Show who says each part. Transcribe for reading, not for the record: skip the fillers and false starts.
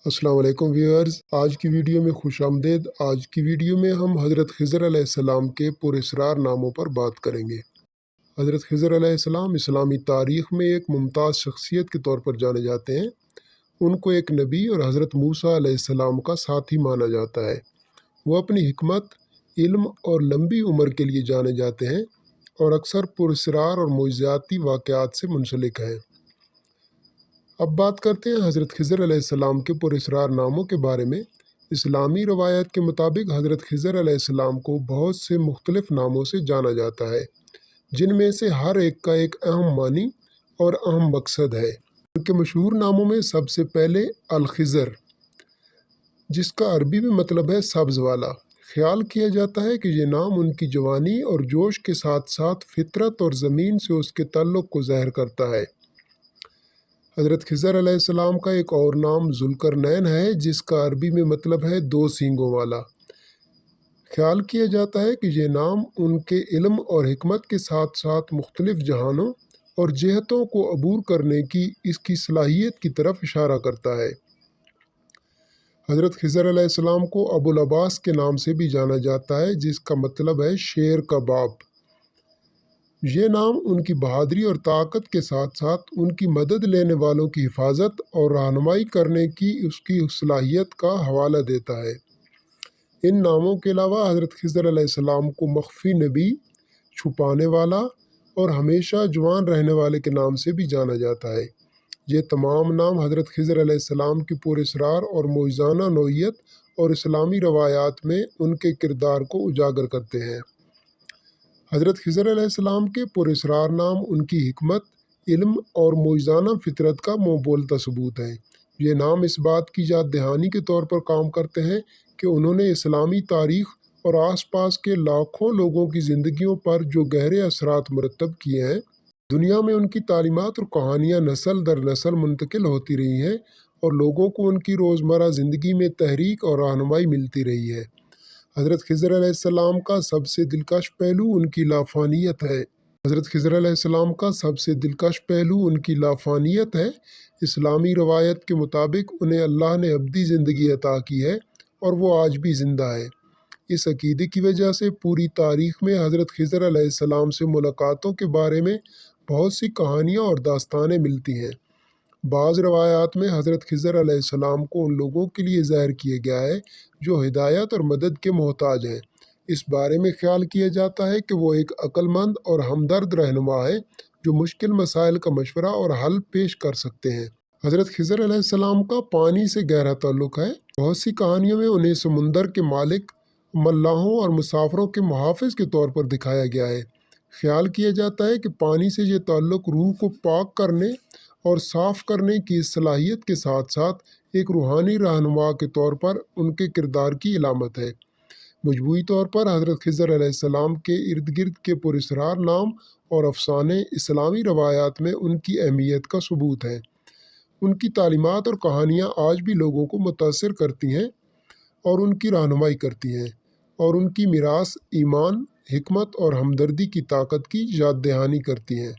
Speaker 1: السلام علیکم ویورز، آج کی ویڈیو میں خوش آمدید۔ آج کی ویڈیو میں ہم حضرت خضر علیہ السلام کے پراسرار ناموں پر بات کریں گے۔ حضرت خضر علیہ السلام اسلامی تاریخ میں ایک ممتاز شخصیت کے طور پر جانے جاتے ہیں۔ ان کو ایک نبی اور حضرت موسیٰ علیہ السلام کا ساتھی مانا جاتا ہے۔ وہ اپنی حکمت، علم اور لمبی عمر کے لیے جانے جاتے ہیں اور اکثر پراسرار اور معجزاتی واقعات سے منسلک ہیں۔ اب بات کرتے ہیں حضرت خضر علیہ السلام کے پراسرار ناموں کے بارے میں۔ اسلامی روایت کے مطابق حضرت خضر علیہ السلام کو بہت سے مختلف ناموں سے جانا جاتا ہے، جن میں سے ہر ایک کا ایک اہم معنی اور اہم مقصد ہے۔ ان کے مشہور ناموں میں سب سے پہلے الخضر، جس کا عربی میں مطلب ہے سبز والا۔ خیال کیا جاتا ہے کہ یہ نام ان کی جوانی اور جوش کے ساتھ ساتھ فطرت اور زمین سے اس کے تعلق کو ظاہر کرتا ہے۔ حضرت خضر علیہ السلام کا ایک اور نام ذوالقرنین ہے، جس کا عربی میں مطلب ہے دو سینگوں والا۔ خیال کیا جاتا ہے کہ یہ نام ان کے علم اور حکمت کے ساتھ ساتھ مختلف جہانوں اور جہتوں کو عبور کرنے کی اس کی صلاحیت کی طرف اشارہ کرتا ہے۔ حضرت خضر علیہ السلام کو ابو العباس کے نام سے بھی جانا جاتا ہے، جس کا مطلب ہے شیر کا باپ۔ یہ نام ان کی بہادری اور طاقت کے ساتھ ساتھ ان کی مدد لینے والوں کی حفاظت اور رہنمائی کرنے کی اس کی صلاحیت کا حوالہ دیتا ہے۔ ان ناموں کے علاوہ حضرت خضر علیہ السلام کو مخفی نبی، چھپانے والا اور ہمیشہ جوان رہنے والے کے نام سے بھی جانا جاتا ہے۔ یہ تمام نام حضرت خضر علیہ السلام کی پراسرار اور معجزانہ نوعیت اور اسلامی روایات میں ان کے کردار کو اجاگر کرتے ہیں۔ حضرت خضر علیہ السلام کے پراسرار نام ان کی حکمت، علم اور معجزانہ فطرت کا منہ بولتا ثبوت ہیں۔ یہ نام اس بات کی یاد دہانی کے طور پر کام کرتے ہیں کہ انہوں نے اسلامی تاریخ اور آس پاس کے لاکھوں لوگوں کی زندگیوں پر جو گہرے اثرات مرتب کیے ہیں۔ دنیا میں ان کی تعلیمات اور کہانیاں نسل در نسل منتقل ہوتی رہی ہیں اور لوگوں کو ان کی روزمرہ زندگی میں تحریک اور رہنمائی ملتی رہی ہے۔ حضرت خضر علیہ السلام کا سب سے دلکش پہلو ان کی لافانیت ہے۔ حضرت خضر علیہ السلام کا سب سے دلکش پہلو ان کی لافانیت ہے۔ اسلامی روایت کے مطابق انہیں اللہ نے ابدی زندگی عطا کی ہے اور وہ آج بھی زندہ ہے۔ اس عقیدے کی وجہ سے پوری تاریخ میں حضرت خضر علیہ السلام سے ملاقاتوں کے بارے میں بہت سی کہانیاں اور داستانیں ملتی ہیں۔ بعض روایات میں حضرت خضر علیہ السلام کو ان لوگوں کے لیے ظاہر کیا گیا ہے جو ہدایت اور مدد کے محتاج ہیں۔ اس بارے میں خیال کیا جاتا ہے کہ وہ ایک عقل مند اور ہمدرد رہنما ہے جو مشکل مسائل کا مشورہ اور حل پیش کر سکتے ہیں۔ حضرت خضر علیہ السلام کا پانی سے گہرا تعلق ہے۔ بہت سی کہانیوں میں انہیں سمندر کے مالک، ملاحوں اور مسافروں کے محافظ کے طور پر دکھایا گیا ہے۔ خیال کیا جاتا ہے کہ پانی سے یہ تعلق روح کو پاک کرنے اور صاف کرنے کی صلاحیت کے ساتھ ساتھ ایک روحانی رہنما کے طور پر ان کے کردار کی علامت ہے۔ مجموعی طور پر حضرت خضر علیہ السلام کے ارد گرد کے پراسرار نام اور افسانے اسلامی روایات میں ان کی اہمیت کا ثبوت ہیں۔ ان کی تعلیمات اور کہانیاں آج بھی لوگوں کو متاثر کرتی ہیں اور ان کی رہنمائی کرتی ہیں، اور ان کی میراث ایمان، حکمت اور ہمدردی کی طاقت کی یاد دہانی کرتی ہیں۔